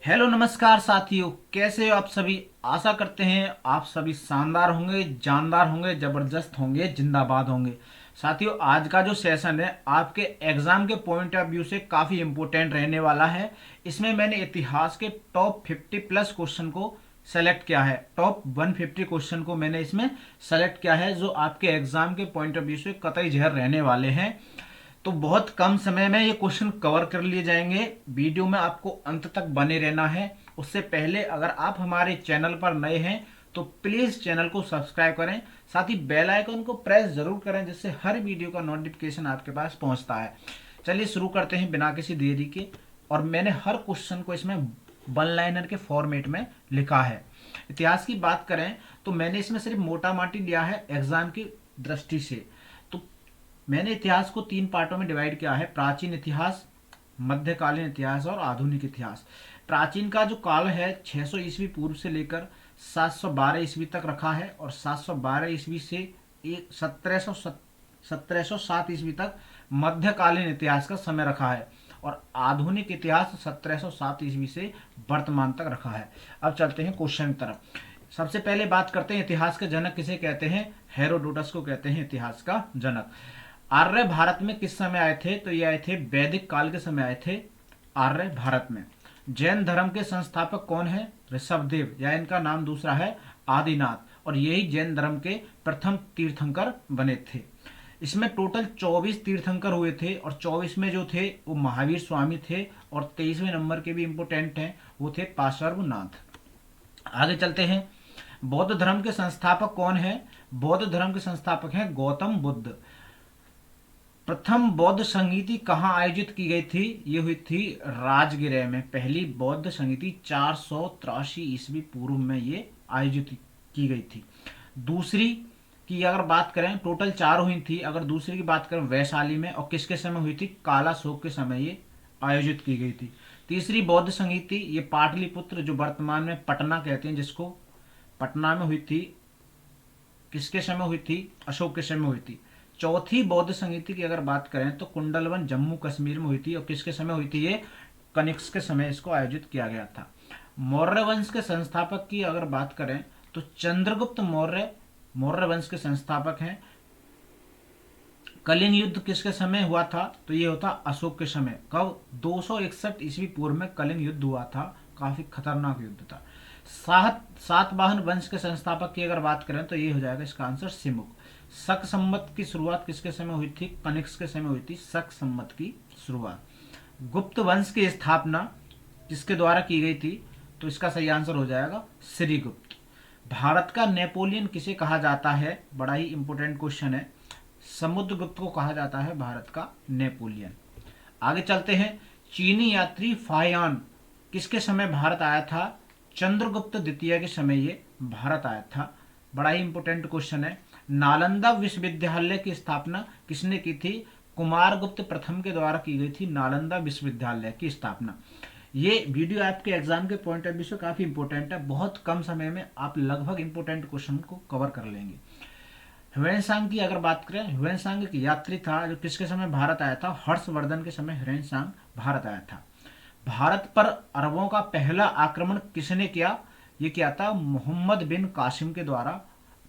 Hello नमस्कार साथियों, कैसे हो आप सभी। आशा करते हैं आप सभी शानदार होंगे, जानदार होंगे, जबरदस्त होंगे, जिंदाबाद होंगे। साथियों, आज का जो सेशन है आपके एग्जाम के पॉइंट ऑफ व्यू से काफ़ी इम्पोर्टेंट रहने वाला है। इसमें मैंने इतिहास के टॉप 50 प्लस क्वेश्चन को सेलेक्ट किया है। टॉप 150 क्वेश्चन को मैंने इसमें सेलेक्ट किया है जो आपके एग्जाम के पॉइंट ऑफ व्यू से कतई जहर रहने वाले हैं। तो बहुत कम समय में ये क्वेश्चन कवर कर लिए जाएंगे। वीडियो में आपको अंत तक बने रहना है। उससे पहले अगर आप हमारे चैनल पर नए हैं तो प्लीज चैनल को सब्सक्राइब करें, साथ ही बेल आइकन को प्रेस जरूर करें जिससे हर वीडियो का नोटिफिकेशन आपके पास पहुंचता है। चलिए शुरू करते हैं बिना किसी देरी के। और मैंने हर क्वेश्चन को इसमें वन लाइनर के फॉर्मेट में लिखा है। इतिहास की बात करें तो मैंने इसमें सिर्फ मोटा माटी लिया है एग्जाम की दृष्टि से। तो मैंने इतिहास को तीन पार्टों में डिवाइड किया है: प्राचीन इतिहास, मध्यकालीन इतिहास और आधुनिक इतिहास। प्राचीन का जो काल है 600 ईस्वी पूर्व से लेकर 712 ईस्वी तक रखा है, और 712 ईस्वी से 1707 ईस्वी तक मध्यकालीन इतिहास का समय रखा है, और आधुनिक इतिहास 1707 ईस्वी से वर्तमान तक रखा है। अब चलते हैं क्वेश्चन की तरफ। सबसे पहले बात करते हैं इतिहास के जनक किसे कहते हैं। हेरोडोटस को कहते हैं इतिहास का जनक। आर्य भारत में किस समय आए थे, तो ये आए थे वैदिक काल के समय आए थे आर्य भारत में। जैन धर्म के संस्थापक कौन है, ऋषभदेव, या इनका नाम दूसरा है आदिनाथ, और यही जैन धर्म के प्रथम तीर्थंकर बने थे। इसमें टोटल 24 तीर्थंकर हुए थे, और 24 में जो थे वो महावीर स्वामी थे, और 23वें नंबर के भी इंपोर्टेंट हैं, वो थे पार्श्वनाथ। आगे चलते हैं। बौद्ध धर्म के संस्थापक कौन है। बौद्ध धर्म के संस्थापक हैं गौतम बुद्ध। प्रथम बौद्ध संगीति कहाँ आयोजित की गई थी, ये हुई थी राजगिरह में। पहली बौद्ध संगीति 483 ईस्वी पूर्व में ये आयोजित की गई थी। दूसरी की अगर बात करें, टोटल चार हुई थी, अगर दूसरी की बात करें वैशाली में, और किसके समय हुई थी, काला शोक के समय ये आयोजित की गई थी। तीसरी बौद्ध संगीति ये पाटलिपुत्र, जो वर्तमान में पटना कहते हैं जिसको, पटना में हुई थी। किसके समय हुई थी, अशोक के समय हुई थी। चौथी बौद्ध संगीति की अगर बात करें तो कुंडलवन जम्मू कश्मीर में हुई थी, और किसके समय हुई थी, ये कनिष्क के समय इसको आयोजित किया गया था। मौर्य वंश के संस्थापक की अगर बात करें तो चंद्रगुप्त मौर्य मौर्य वंश के संस्थापक हैं। कलिंग युद्ध किसके समय हुआ था, तो ये होता अशोक के समय। कब, 261 ईस्वी पूर्व में कलिंग युद्ध हुआ था, काफी खतरनाक युद्ध था। सातवाहन वंश के संस्थापक की अगर बात करें तो ये हो जाएगा इसका आंसर सिमुक। शक संवत की शुरुआत किसके समय हुई थी, कनिष्क के समय हुई थी शक संवत की शुरुआत। गुप्त वंश की स्थापना किसके द्वारा की गई थी, तो इसका सही आंसर हो जाएगा श्रीगुप्त। भारत का नेपोलियन किसे कहा जाता है, बड़ा ही इंपोर्टेंट क्वेश्चन है। समुद्रगुप्त को कहा जाता है भारत का नेपोलियन। आगे चलते हैं। चीनी यात्री फाहियान किसके समय भारत आया था, चंद्रगुप्त द्वितीय के समय ये भारत आया था। बड़ा ही इंपोर्टेंट क्वेश्चन है। नालंदा विश्वविद्यालय की स्थापना किसने की थी, कुमारगुप्त प्रथम के द्वारा की गई थी नालंदा विश्वविद्यालय की स्थापना। ये वीडियो आपके एग्जाम के पॉइंट ऑफ व्यू से काफी इंपॉर्टेंट है। बहुत कम समय में आप लगभग इंपॉर्टेंट क्वेश्चन को कवर कर लेंगे। ह्वेनसांग की अगर बात करें, ह्वेनसांग एक यात्री था जो किसके समय भारत आया था, हर्षवर्धन के समय ह्वेनसांग भारत आया था। भारत पर अरबों का पहला आक्रमण किसने किया, ये किया था मोहम्मद बिन कासिम के द्वारा।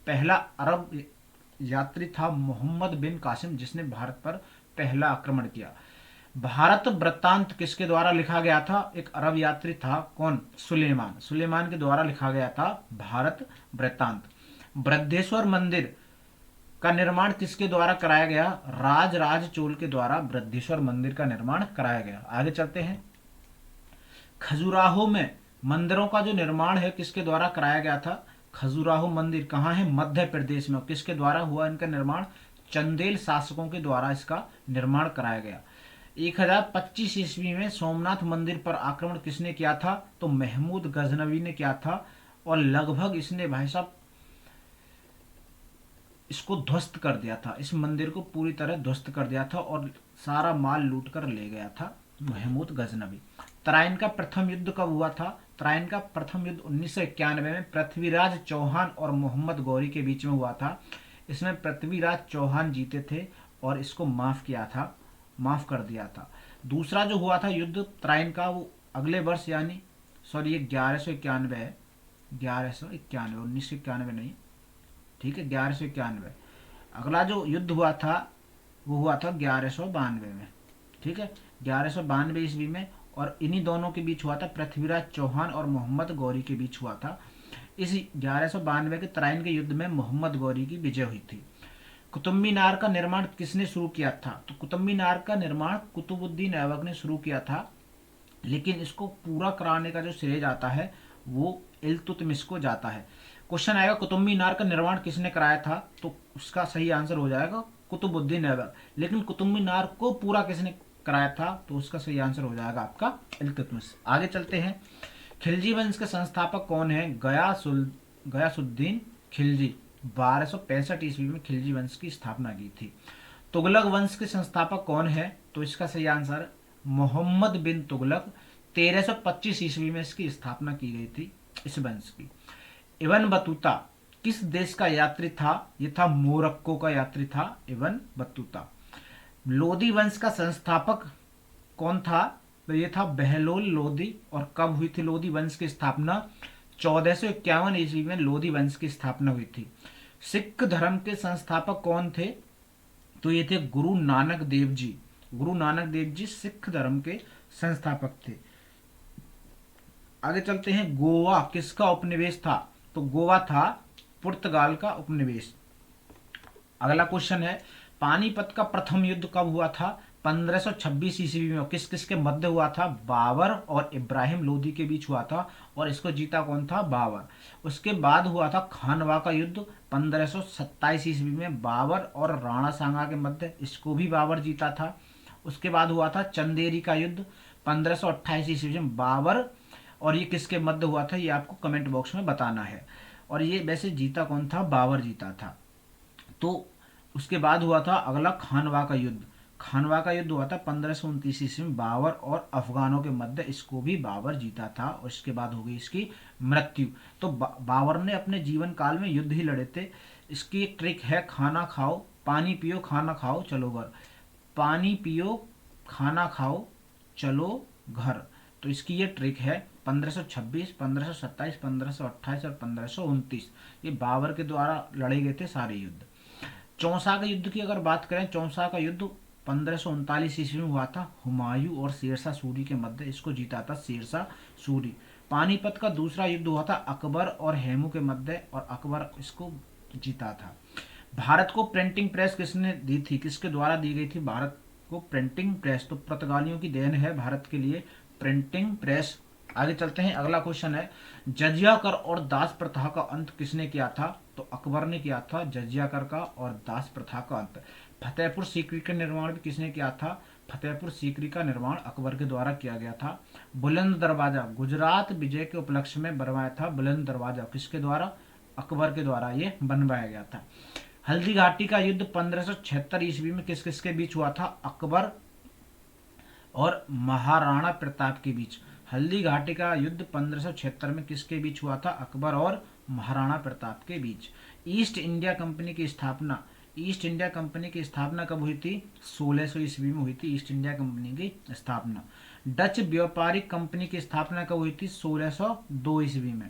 पहला अरब यात्री था मोहम्मद बिन कासिम जिसने भारत पर पहला आक्रमण किया। भारत वृत्तांत किसके द्वारा लिखा गया था, एक अरब यात्री था, कौन, सुलेमान। सुलेमान के द्वारा लिखा गया था भारत वृत्तांत। बृहदेश्वर मंदिर का निर्माण किसके द्वारा कराया गया, राज चोल के द्वारा बृहदेश्वर मंदिर का निर्माण कराया गया। आगे चलते हैं। खजुराहो में मंदिरों का जो निर्माण है किसके द्वारा कराया गया था, खजुराहो मंदिर कहाँ है, मध्य प्रदेश में। किसके द्वारा हुआ इनका निर्माण, चंदेल शासकों के द्वारा इसका निर्माण कराया गया। 1025 ईस्वी में सोमनाथ मंदिर पर आक्रमण किसने किया था, तो महमूद गजनवी ने किया था, और लगभग इसने भाई साहब इसको ध्वस्त कर दिया था। इस मंदिर को पूरी तरह ध्वस्त कर दिया था और सारा माल लूट कर ले गया था महमूद गजनवी। तराइन का प्रथम युद्ध कब हुआ था, तराइन का प्रथम युद्ध 1991 में पृथ्वीराज चौहान और मोहम्मद गौरी के बीच में हुआ था। इसमें पृथ्वीराज चौहान जीते थे और इसको माफ कर दिया था। दूसरा जो हुआ था युद्ध तराइन का, वो अगले वर्ष यानी सॉरी, ये 1191 है, 1191, 1991 नहीं, ठीक है, 1191। अगला जो युद्ध हुआ था वो हुआ था 1192 में, ठीक है, 1192 ईस्वी में। और इन्हीं दोनों के बीच हुआ था, पृथ्वीराज चौहान और मोहम्मद गौरी के बीच हुआ था। इस 1192 के तराइन के युद्ध में मोहम्मद गौरी की विजय हुई थी। कुतुब मीनार का निर्माण किसने शुरू किया था? तो कुतुब मीनार का निर्माण कुतुबुद्दीन ऐबक ने शुरू किया था, लेकिन इसको पूरा कराने का जो श्रेय जाता है वो इल्तुतमिश को जाता है। क्वेश्चन आएगा कुतुब मीनार का निर्माण किसने कराया था, तो उसका सही आंसर हो जाएगा कुतुबुद्दीन ऐबक। लेकिन कुतुब मीनार को पूरा किसने कराया था, तो उसका सही आंसर हो जाएगा आपका इल्तुतमिश। आगे चलते हैं। खिलजी वंश के संस्थापक कौन है? गयासुद्दीन खिलजी 1265 ईस्वी में खिलजी वंश की स्थापना की थी। तुगलक वंश के संस्थापक कौन है? तो इसका सही आंसर मोहम्मद बिन तुगलक, 1325 ईस्वी में इसकी स्थापना की गई थी इस वंश की। इब्न बतूता किस देश का यात्री था? ये था मोरक्को का यात्री था इब्न बतूता। लोदी वंश का संस्थापक कौन था? तो ये था बहलोल लोदी। और कब हुई थी लोदी वंश की स्थापना? 1451 ईस्वी में लोदी वंश की स्थापना हुई थी। सिख धर्म के संस्थापक कौन थे? तो ये थे गुरु नानक देव जी। गुरु नानक देव जी सिख धर्म के संस्थापक थे। आगे चलते हैं। गोवा किसका उपनिवेश था? तो गोवा था पुर्तगाल का उपनिवेश। अगला क्वेश्चन है, पानीपत का प्रथम युद्ध कब हुआ था? 1526 ईस्वी में। किस किस के मध्य हुआ था? बाबर और इब्राहिम लोदी के बीच हुआ था, और इसको जीता कौन था? बाबर। उसके बाद हुआ था खानवा का युद्ध 1527 ईस्वी में, बाबर और राणा सांगा के मध्य, इसको भी बाबर जीता था। उसके बाद हुआ था चंदेरी का युद्ध 1528 ईस्वी में, बाबर और ये किसके मध्य हुआ था, ये आपको कमेंट बॉक्स में बताना है। और ये वैसे जीता कौन था? बाबर जीता था। तो उसके बाद हुआ था अगला खानवा का युद्ध। खानवा का युद्ध हुआ था 1529 ईस्वी में, बाबर और अफगानों के मध्य, इसको भी बाबर जीता था। और इसके बाद हो गई इसकी मृत्यु। तो बाबर ने अपने जीवन काल में युद्ध ही लड़े थे। इसकी एक ट्रिक है, खाना खाओ पानी पियो खाना खाओ चलो घर। पानी पियो खाना खाओ चलो घर। तो इसकी ये ट्रिक है। 1526, 1527, 1528 और 1529 ये बाबर के द्वारा लड़े गए थे सारे युद्ध। चौसा का युद्ध की अगर बात करें, चौसा का युद्ध 1539 ईस्वी में हुआ था, हुमायूं और शेरशाह सूरी के मध्य, इसको जीता था शेरशाह सूरी। पानीपत का दूसरा युद्ध हुआ था अकबर और हेमू के मध्य, और अकबर इसको जीता था। भारत को प्रिंटिंग प्रेस किसने दी थी? किसके द्वारा दी गई थी भारत को प्रिंटिंग प्रेस? तो पुर्तगालियों की देन है भारत के लिए प्रिंटिंग प्रेस। आगे चलते हैं। अगला क्वेश्चन है, जजिया कर और दास प्रथा का अंत किसने किया था? तो अकबर ने किया था जजिया कर का और दास प्रथा का अंत। फतेहपुर सीकरी का निर्माण भी किसने किया था? फतेहपुर सीकरी का निर्माण अकबर के द्वारा किया गया था। बुलंद दरवाजा गुजरात विजय के उपलक्ष्य में बनवाया था। बुलंद दरवाजा किसके द्वारा? अकबर के द्वारा ये बनवाया गया था। हल्दी घाटी का युद्ध 1576 ईस्वी में किस किस के बीच हुआ था? अकबर और महाराणा प्रताप के बीच। हल्दी घाटी का युद्ध 1576 में किसके बीच हुआ था? अकबर और महाराणा प्रताप के बीच। ईस्ट इंडिया कंपनी की स्थापना, ईस्ट इंडिया कंपनी की स्थापना कब हुई थी? 1600 ईस्वी में हुई थी ईस्ट इंडिया कंपनी की स्थापना। डच व्यापारिक कंपनी की स्थापना कब हुई थी? 1602 ईस्वी में।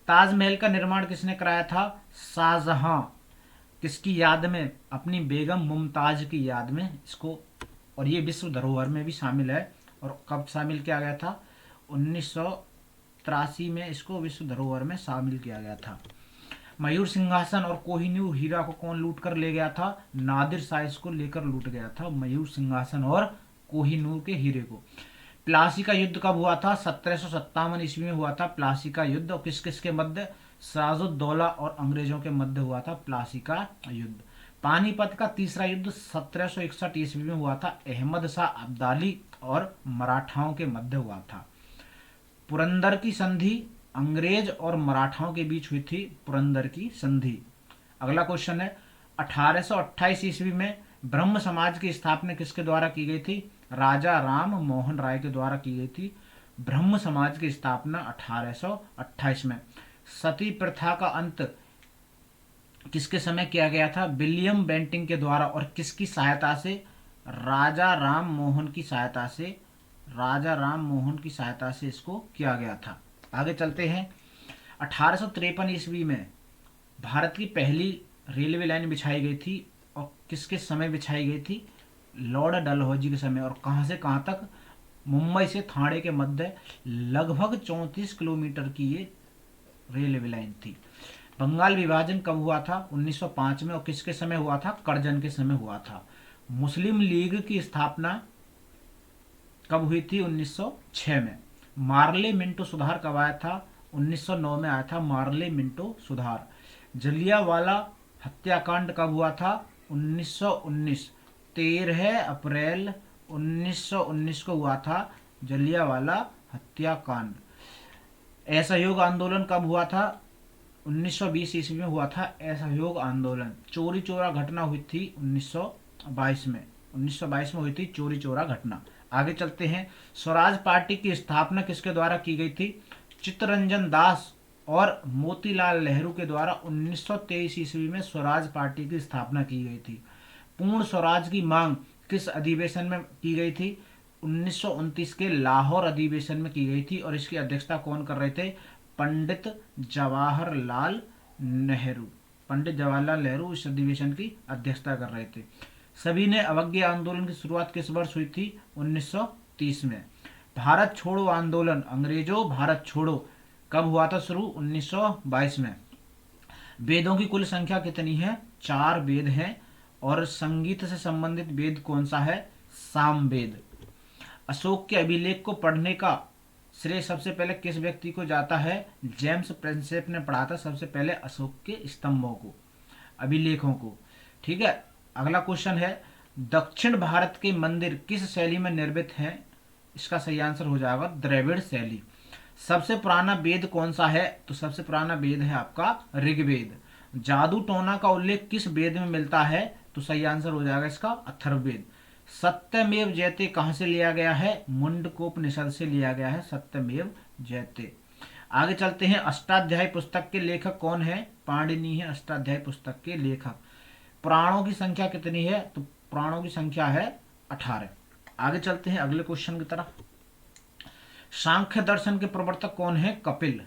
ताजमहल का निर्माण किसने कराया था? शाहजहां। किसकी याद में? अपनी बेगम मुमताज की याद में इसको। और ये विश्व धरोहर में भी शामिल है। और कब शामिल किया गया था? 1983 में इसको विश्व धरोहर में शामिल किया गया था। मयूर सिंहासन और कोहिनूर हीरा को कौन लूट कर ले गया था? नादिर शाह इसको लेकर लूट गया था, मयूर सिंहासन और कोहिनूर के हीरे को। प्लासी का युद्ध कब हुआ था? 1757 ईस्वी में हुआ था प्लासी का युद्ध। और किस किस के मध्य? सिराजुद्दौला और अंग्रेजों के मध्य हुआ था प्लासी का युद्ध। पानीपत का तीसरा युद्ध 1761 ईस्वी में हुआ था, अहमद शाह अब्दाली और मराठाओं के मध्य हुआ था। पुरंदर की संधि अंग्रेज और मराठाओं के बीच हुई थी, पुरंदर की संधि। अगला क्वेश्चन है, 1828 ईस्वी में ब्रह्म समाज की स्थापना किसके द्वारा की गई थी? राजा राम मोहन राय के द्वारा की गई थी ब्रह्म समाज की स्थापना 1828 में। सती प्रथा का अंत किसके समय किया गया था? विलियम बेंटिंग के द्वारा। और किसकी सहायता से? राजा राम मोहन की सहायता से, राजा राम मोहन की सहायता से इसको किया गया था। आगे चलते हैं। 1853 ईस्वी में भारत की पहली रेलवे लाइन बिछाई गई थी, और किसके समय बिछाई गई थी? लॉर्ड डलहौजी के समय। और कहाँ से कहाँ तक? मुंबई से थाने के मध्य लगभग 34 किलोमीटर की ये रेलवे लाइन थी। बंगाल विभाजन कब हुआ था? 1905 में। और किसके समय हुआ था? करजन के समय हुआ था। मुस्लिम लीग की स्थापना कब हुई थी? 1906 में। मार्ले मिंटो सुधार कब आया था? 1909 में आया था मार्ले मिंटो सुधार। जलियांवाला हत्याकांड कब हुआ था? 1919। 13 अप्रैल 1919 को हुआ था जलियांवाला हत्याकांड। असहयोग आंदोलन कब हुआ था? 1920 ईस्वी में हुआ था असहयोग आंदोलन। चोरी चोरा घटना हुई थी 1922 में। 1922 में हुई थी चोरी चोरा घटना। आगे चलते हैं। स्वराज पार्टी की स्थापना किसके द्वारा की गई थी? चित्तरंजन दास और मोतीलाल नेहरू के द्वारा 1923 ईस्वी में स्वराज पार्टी की स्थापना की गई थी। पूर्ण स्वराज की मांग किस अधिवेशन में की गई थी? 1929 के लाहौर अधिवेशन में की गई थी। और इसकी अध्यक्षता कौन कर रहे थे? पंडित जवाहरलाल नेहरू। पंडित जवाहरलाल नेहरू इस अधिवेशन की अध्यक्षता कर रहे थे। सभी ने अवज्ञा आंदोलन की शुरुआत किस वर्ष हुई थी? 1930 में। भारत छोड़ो आंदोलन, अंग्रेजों भारत छोड़ो, कब हुआ था शुरू? 1922 में। वेदों की कुल संख्या कितनी है? 4 वेद हैं। और संगीत से संबंधित वेद कौन सा है? सामवेद। अशोक के अभिलेख को पढ़ने का श्रेय सबसे पहले किस व्यक्ति को जाता है? जेम्स प्रिंसेप ने पढ़ा था सबसे पहले अशोक के स्तंभों को, अभिलेखों को। ठीक है। अगला क्वेश्चन है, दक्षिण भारत के मंदिर किस शैली में निर्मित हैं? इसका सही आंसर हो जाएगा द्रविड़ शैली। सबसे पुराना वेद कौन सा है? तो सबसे पुराना वेद है आपका ऋग्वेद। जादू टोना का उल्लेख किस वेद में मिलता है? तो सही आंसर हो जाएगा इसका अथर्ववेद। सत्यमेव जयते कहां से लिया गया है? मुंडकोपनिषद से लिया गया है सत्यमेव जयते। आगे चलते हैं। अष्टाध्यायी पुस्तक के लेखक कौन है? पाणिनि है अष्टाध्यायी पुस्तक के लेखक। पुराणों की संख्या कितनी है? तो पुराणों की संख्या है 18। आगे चलते हैं अगले क्वेश्चन की तरफ। सांख्य दर्शन के प्रवर्तक कौन है? कपिल।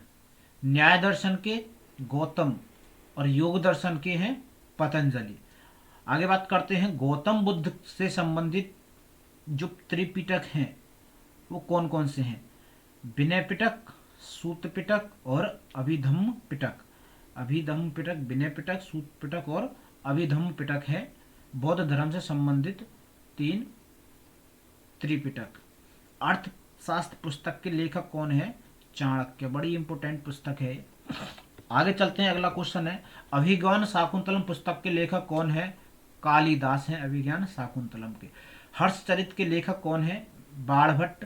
न्याय दर्शन के गौतम, और योग दर्शन के हैं पतंजलि। आगे बात करते हैं, गौतम बुद्ध से संबंधित जो त्रिपिटक हैं वो कौन कौन से हैं? विनय पिटक, सूत पिटक और अभिधम्म पिटक। अभिधम्म पिटक, विनय पिटक, सूत पिटक और अभिधम्म पिटक है बौद्ध धर्म से संबंधित 3 त्रिपिटक। अर्थशास्त्र पुस्तक के लेखक कौन है? चाणक्य। बड़ी इंपोर्टेंट पुस्तक है। आगे चलते हैं। अगला क्वेश्चन है, अभिज्ञान शाकुंतलम पुस्तक के लेखक कौन है? कालिदास हैं अभिज्ञान शाकुंतलम के। हर्षचरित के लेखक कौन है? बाणभट्ट।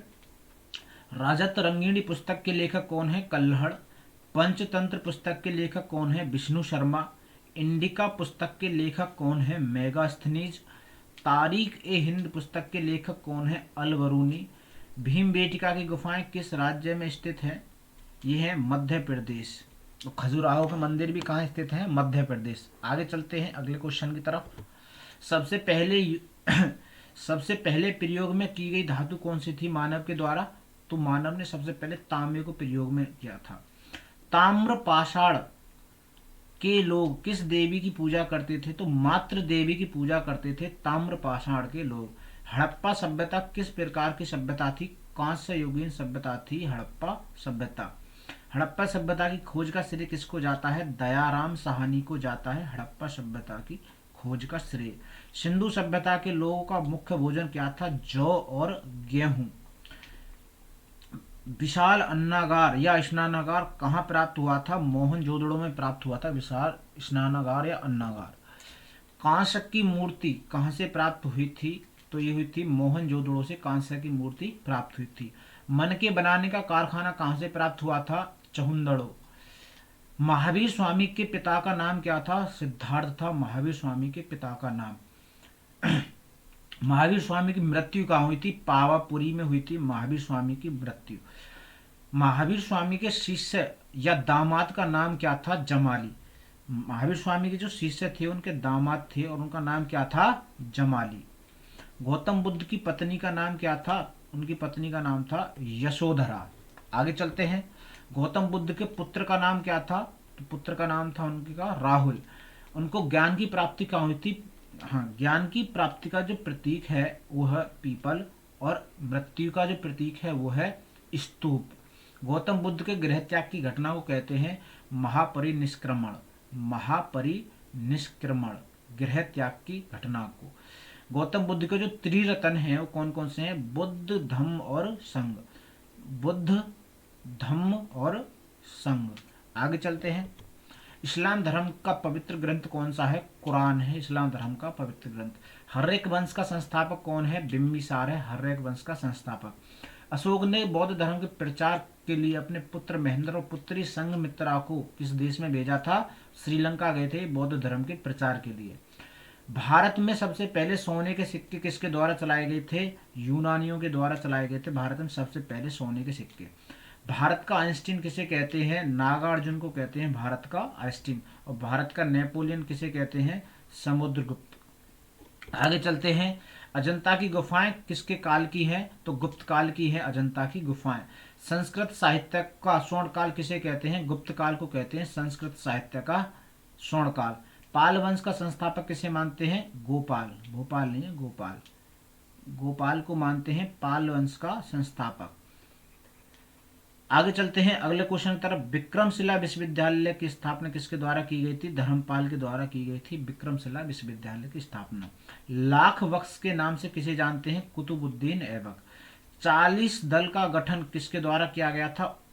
राजत रंगिणी पुस्तक के लेखक कौन है? कल्हड़। पंचतंत्र पुस्तक के लेखक कौन है? विष्णु शर्मा। इंडिका पुस्तक के लेखक कौन है? मेगास्थनीज। तारीख ए हिंद पुस्तक के लेखक कौन है? अलबरूनी। भीमबेटिका की गुफाएं किस राज्य में स्थित है? ये है मध्य प्रदेश। तो खजुराहो के मंदिर भी कहाँ स्थित है? मध्य प्रदेश। आगे चलते हैं अगले क्वेश्चन की तरफ। सबसे पहले सबसे पहले प्रयोग में की गई धातु कौन सी थी मानव के द्वारा? तो मानव ने सबसे पहले तांबे को प्रयोग में किया था। ताम्र पाषाण के लोग किस देवी की पूजा करते थे? तो मातृ देवी की पूजा करते थे ताम्र पाषाण के लोग। हड़प्पा सभ्यता किस प्रकार की सभ्यता थी? कांस्य युगीन सभ्यता थी हड़प्पा सभ्यता। हड़प्पा सभ्यता की खोज का श्रेय किसको जाता है? दयाराम साहनी को जाता है हड़प्पा सभ्यता की खोज का श्रेय। सिंधु सभ्यता के लोगों का मुख्य भोजन क्या था? जौ और गेहूं। विशाल अन्नागार या स्नानागार कहाँ प्राप्त हुआ था? मोहनजोदड़ो में प्राप्त हुआ था विशाल स्नानागार या अन्नागार। कांस्य की मूर्ति कहाँ से प्राप्त हुई थी? तो ये हुई थी मोहनजोदड़ो से कांस्य की मूर्ति प्राप्त हुई थी। मन के बनाने का कारखाना कहाँ से प्राप्त हुआ था? चहुंदड़ो। महावीर स्वामी के पिता का नाम क्या था? सिद्धार्थ था महावीर स्वामी के पिता का नाम। महावीर स्वामी की मृत्यु कहाँ हुई थी? पावापुरी में हुई थी महावीर स्वामी की मृत्यु। महावीर स्वामी के शिष्य या दामाद का नाम क्या था? जमाली। महावीर स्वामी के जो शिष्य थे उनके दामाद थे और उनका नाम क्या था? जमाली। गौतम बुद्ध की पत्नी का नाम क्या था? उनकी पत्नी का नाम था यशोधरा। आगे चलते हैं। गौतम बुद्ध के पुत्र का नाम क्या था? तो पुत्र का नाम था उनका राहुल। उनको ज्ञान की प्राप्ति कहाँ हुई थी? हाँ, ज्ञान की प्राप्ति का जो प्रतीक है वो है पीपल, और मृत्यु का जो प्रतीक है वो है स्तूप। गौतम बुद्ध के गृह त्याग की घटना को कहते हैं महापरिनिष्क्रमण। महापरिनिष्क्रमण, गृह त्याग की घटना को। गौतम बुद्ध के जो त्रिरत्न हैं वो कौन कौन से हैं? बुद्ध, धम्म और संघ। बुद्ध, धम्म और संघ। आगे चलते हैं। इस्लाम धर्म का पवित्र ग्रंथ कौन सा है? कुरान है इस्लाम धर्म का पवित्र ग्रंथ। हर्रेक वंश का संस्थापक कौन है? बिंबिसार है हर्रेक वंश का संस्थापक। अशोक ने बौद्ध धर्म के प्रचार के लिए अपने पुत्र महेंद्र और पुत्री संघमित्रा को किस देश में भेजा था? श्रीलंका गए थे बौद्ध धर्म के प्रचार के लिए। भारत में सबसे पहले सोने के सिक्के किसके द्वारा चलाए गए थे? यूनानियों के द्वारा चलाए गए थे भारत में सबसे पहले सोने के सिक्के। भारत का आइंस्टीन किसे कहते हैं? नागार्जुन को कहते हैं भारत का आइंस्टीन। और भारत का नेपोलियन किसे कहते हैं? समुद्रगुप्त। आगे चलते हैं। अजंता की गुफाएं किसके काल की हैं? तो गुप्त काल की है अजंता की गुफाएं। संस्कृत साहित्य का स्वर्ण काल किसे कहते हैं? गुप्त काल को कहते हैं संस्कृत साहित्य का स्वर्ण काल। पाल वंश का संस्थापक किसे मानते हैं? गोपाल। भोपाल नहीं है, गोपाल। गोपाल को मानते हैं पाल वंश का संस्थापक। आगे चलते हैं अगले क्वेश्चन की तरफ। विक्रमशिला विश्वविद्यालय की स्थापना किसके द्वारा की गई थी? धर्मपाल के द्वारा की गई थी विक्रमशिला विश्वविद्यालय की स्थापना। लाख बख्श के नाम से किसे जानते हैं? कुतुबुद्दीन ऐबक। 40 दल का गठन किसके द्वारा किया गया था?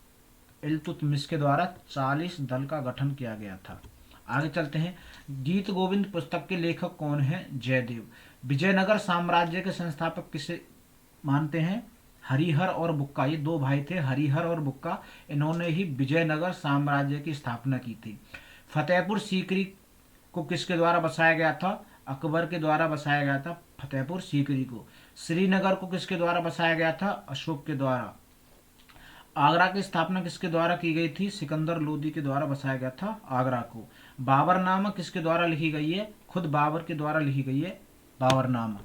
इल्तुतमिश के द्वारा 40 दल का गठन किया गया था। आगे चलते हैं। गीत गोविंद पुस्तक के लेखक कौन है? जयदेव। विजयनगर साम्राज्य के संस्थापक किसे मानते हैं? हरिहर और बुक्का। ये दो भाई थे हरिहर और बुक्का, इन्होंने ही विजयनगर साम्राज्य की स्थापना की थी। फतेहपुर सीकरी को किसके द्वारा बसाया गया था? अकबर के द्वारा बसाया गया था फतेहपुर सीकरी को। श्रीनगर को किसके द्वारा बसाया गया था? अशोक के द्वारा। आगरा की स्थापना किसके द्वारा की गई थी? सिकंदर लोदी के द्वारा बसाया गया था आगरा को। बाबरनामा किसके द्वारा लिखी गई है? खुद बाबर के द्वारा लिखी गई है बाबरनामा।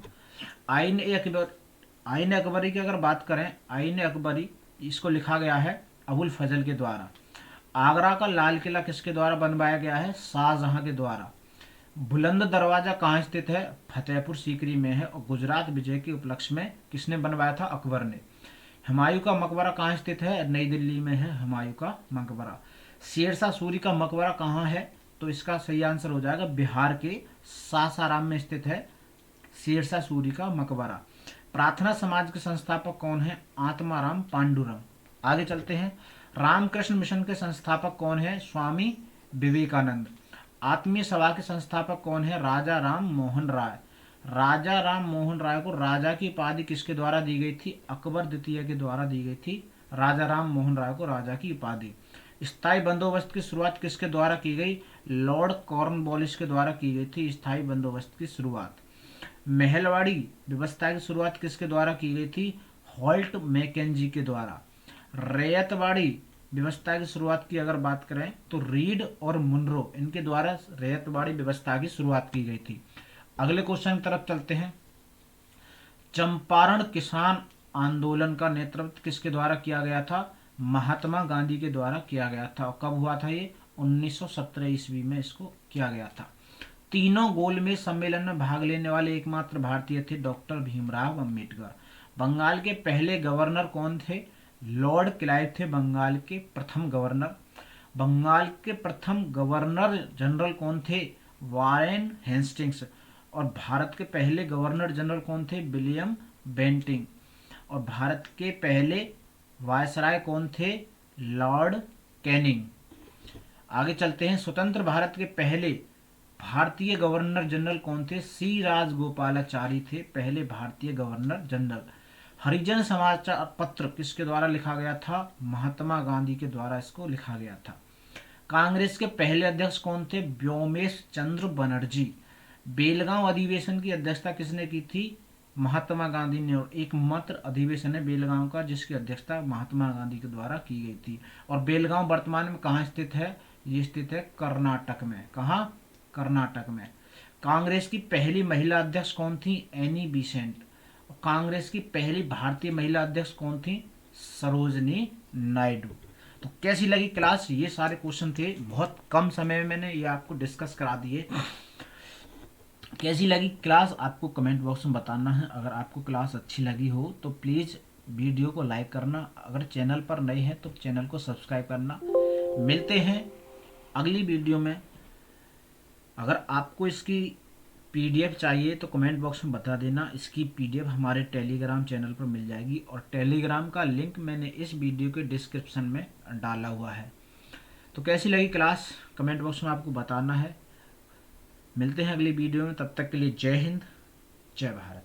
आइन ए अकबर, आइन अकबरी की अगर बात करें, आइन अकबरी इसको लिखा गया है अबुल फजल के द्वारा। आगरा का लाल किला किसके द्वारा बनवाया गया है? शाहजहां के द्वारा। बुलंद दरवाजा कहाँ स्थित है? फतेहपुर सीकरी में है। और गुजरात विजय के उपलक्ष्य में किसने बनवाया था? अकबर ने। हुमायूं का मकबरा कहाँ स्थित है? नई दिल्ली में है हुमायूं का मकबरा। शेरशाह सूरी का मकबरा कहाँ है? तो इसका सही आंसर हो जाएगा बिहार के सासाराम में स्थित है शेरशाह सूरी का मकबरा। प्रार्थना समाज के संस्थापक कौन है? आत्माराम पांडुरंग। आगे चलते हैं। रामकृष्ण मिशन के संस्थापक कौन है? स्वामी विवेकानंद। आत्मीय सभा के संस्थापक कौन है? राजा राम मोहन राय। राजा राम मोहन राय को राजा की उपाधि किसके द्वारा दी गई थी? अकबर द्वितीय के द्वारा दी गई थी राजा राम मोहन राय को राजा की उपाधि। स्थायी बंदोबस्त की शुरुआत किसके द्वारा की गई? लॉर्ड कॉर्नवालिस के द्वारा की गई थी स्थायी बंदोबस्त की शुरुआत। महलवाड़ी व्यवस्था की शुरुआत किसके द्वारा की गई थी? हॉल्ट मैकेंजी के द्वारा। रैयतवाड़ी व्यवस्था की शुरुआत की अगर बात करें तो रीड और मुनरो, इनके द्वारा रैयतवाड़ी व्यवस्था की शुरुआत की गई थी। अगले क्वेश्चन की तरफ चलते हैं। चंपारण किसान आंदोलन का नेतृत्व किसके द्वारा किया गया था? महात्मा गांधी के द्वारा किया गया था। और कब हुआ था ये? 1917 ईस्वी में इसको किया गया था। तीनों गोलमेज सम्मेलन में भाग लेने वाले एकमात्र भारतीय थे डॉक्टर भीमराव अंबेडकर। बंगाल के पहले गवर्नर कौन थे? लॉर्ड क्लाइव थे बंगाल के प्रथम गवर्नर। बंगाल के प्रथम गवर्नर जनरल कौन थे? Warren Hastings. और भारत के पहले गवर्नर जनरल कौन थे? William Bentinck. और भारत के पहले वायसराय कौन थे? Lord Canning. आगे चलते हैं। स्वतंत्र भारत के पहले भारतीय गवर्नर जनरल कौन थे? सी राजगोपालाचारी थे पहले भारतीय गवर्नर जनरल। हरिजन समाचार पत्र किसके द्वारा लिखा गया था? महात्मा गांधी के द्वारा इसको लिखा गया था। कांग्रेस के पहले अध्यक्ष कौन थे? व्योमेश चंद्र बनर्जी। बेलगांव अधिवेशन की अध्यक्षता किसने की थी? महात्मा गांधी ने। और एकमात्र अधिवेशन है बेलगांव का जिसकी अध्यक्षता महात्मा गांधी के द्वारा की गई थी। और बेलगांव वर्तमान में कहाँ स्थित है? ये स्थित है कर्नाटक में। कहाँ? कर्नाटक में। कांग्रेस की पहली महिला अध्यक्ष कौन थी? Any Besant. कांग्रेस की पहली भारतीय महिला अध्यक्ष कौन थी? सरोजनी नायडू। तो कैसी लगी क्लास, ये सारे क्वेश्चन थे, बहुत कम समय में मैंने ये आपको डिस्कस करा दिए। कैसी लगी क्लास आपको कमेंट बॉक्स में बताना है। अगर आपको क्लास अच्छी लगी हो तो प्लीज़ वीडियो को लाइक करना, अगर चैनल पर नए हैं तो चैनल को सब्सक्राइब करना। मिलते हैं अगली वीडियो में। अगर आपको इसकी पीडीएफ चाहिए तो कमेंट बॉक्स में बता देना, इसकी पीडीएफ हमारे टेलीग्राम चैनल पर मिल जाएगी, और टेलीग्राम का लिंक मैंने इस वीडियो के डिस्क्रिप्शन में डाला हुआ है। तो कैसी लगी क्लास कमेंट बॉक्स में आपको बताना है। मिलते हैं अगली वीडियो में, तब तक के लिए जय हिंद, जय भारत।